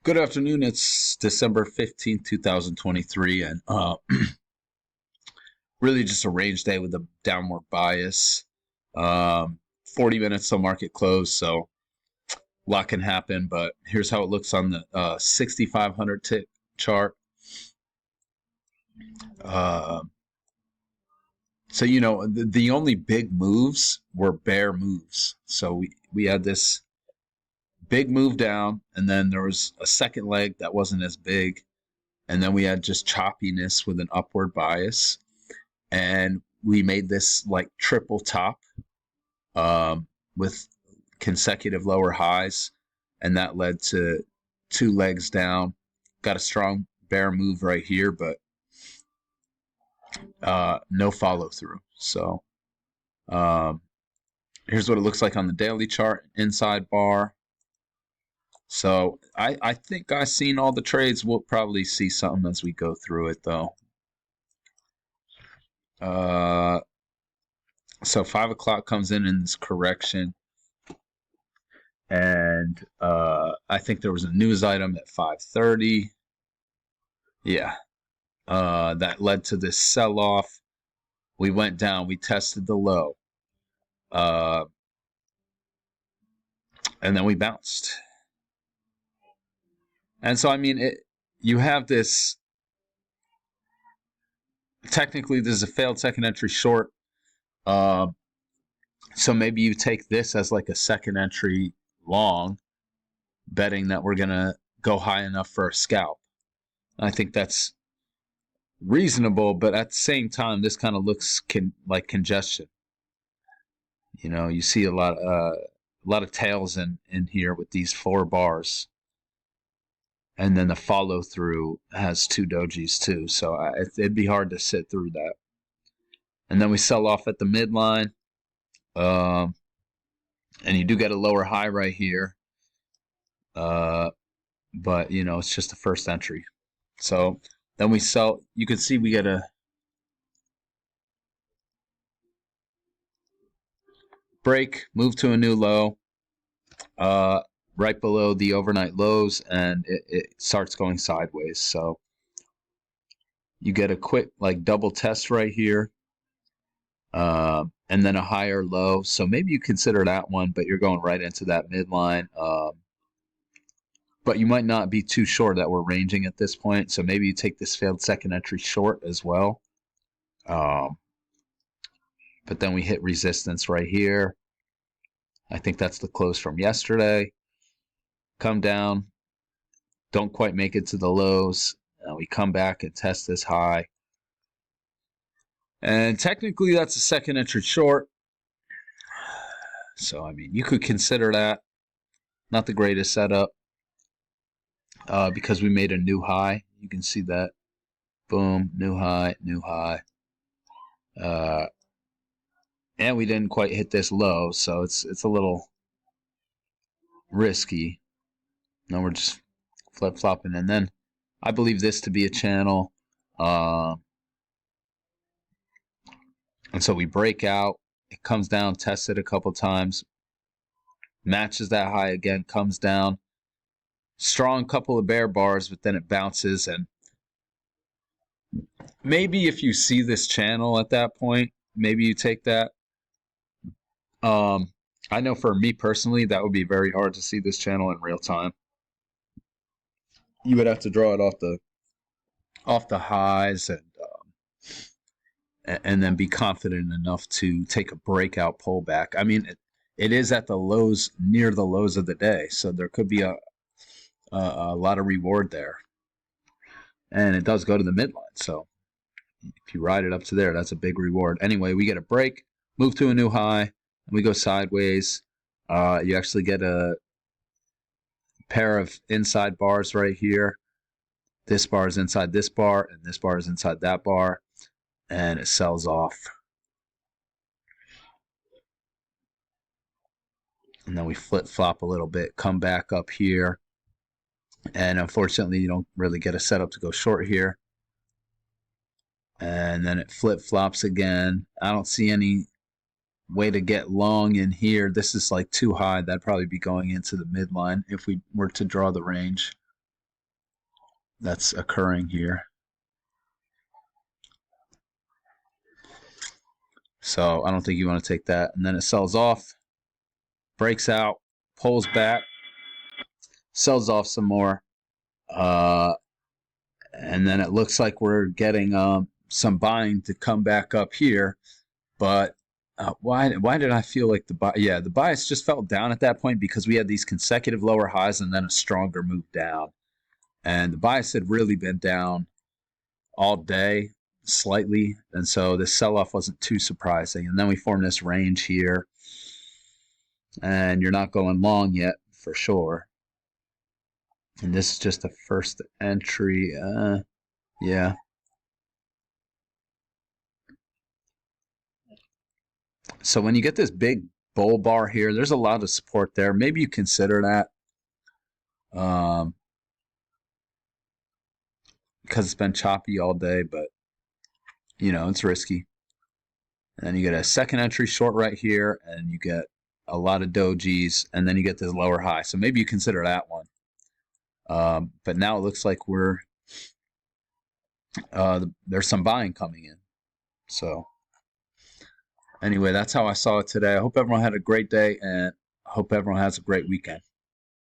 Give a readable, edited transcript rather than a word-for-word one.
Good afternoon. It's December 15th, 2023, and really just a range day with a downward bias. 40 minutes till market close, so a lot can happen, but here's how it looks on the 6,500 tick chart. Uh, the only big moves were bear moves. So we had this big move down, and then there was a second leg that wasn't as big, and then we had just choppiness with an upward bias. And we made this like triple top with consecutive lower highs, and that led to two legs down. Got a strong bear move right here, but no follow through. So um, here's what it looks like on the daily chart, inside bar. So I think I've seen all the trades. We'll probably see something as we go through it, though. So 5 o'clock comes in this correction, and I think there was a news item at 5:30. Yeah, that led to this sell-off. We went down. We tested the low, uh, and then we bounced. And so, I mean, you have this. Technically, this is a failed second entry short. Uh, so maybe you take this as like a second entry long, betting that we're gonna go high enough for a scalp. I think that's reasonable, but at the same time, this kind of looks like congestion. You see a lot of tails in here with these four bars, and then the follow through has two dojis too. So it'd be hard to sit through that. And then we sell off at the midline, um, and you do get a lower high right here, but it's just the first entry. So then we sell. You can see we get a break, move to a new low, right below the overnight lows, and it starts going sideways. So you get a quick like double test right here, and then a higher low. So maybe you consider that one, but you're going right into that midline. But you might not be too sure that we're ranging at this point. So maybe you take this failed second entry short as well. But then we hit resistance right here. I think that's the close from yesterday. Come down, don't quite make it to the lows. We come back and test this high. And technically that's a second entry short. So, I mean, you could consider that. Not the greatest setup, because we made a new high. You can see that. Boom, new high, new high. And we didn't quite hit this low, so it's a little risky. Now we're just flip-flopping. And then I believe this to be a channel. And so we break out. It comes down, tests it a couple times. Matches that high again, comes down. Strong couple of bear bars, but then it bounces. And maybe if you see this channel at that point, maybe you take that. I know for me personally, that would be very hard to see this channel in real time. You would have to draw it off the highs, and then be confident enough to take a breakout pullback. I mean, it is at the lows, near the lows of the day, so there could be a lot of reward there. And it does go to the midline, so if you ride it up to there, that's a big reward. Anyway, we get a break, move to a new high, and we go sideways. You actually get a pair of inside bars right here. This bar is inside this bar, and this bar is inside that bar, and it sells off. And then we flip-flop a little bit, come back up here, and unfortunately you don't really get a setup to go short here. And then it flip-flops again. I don't see any way to get long in here. This is like too high. That'd probably be going into the midline if we were to draw the range. that's occurring here. So I don't think you want to take that. And then it sells off, breaks out, pulls back, sells off some more. And then it looks like we're getting some buying to come back up here. But why did I feel like the bias just fell down at that point because we had these consecutive lower highs and then a stronger move down. And the bias had really been down all day slightly, and so this sell-off wasn't too surprising. And then we formed this range here, and you're not going long yet for sure. And this is just a first entry. Yeah. So when you get this big bull bar here, there's a lot of support there. Maybe you consider that because it's been choppy all day, but it's risky. And then you get a second entry short right here, and you get a lot of dojis, and then you get this lower high. So maybe you consider that one. But now it looks like there's some buying coming in. So anyway, that's how I saw it today. I hope everyone had a great day, and I hope everyone has a great weekend.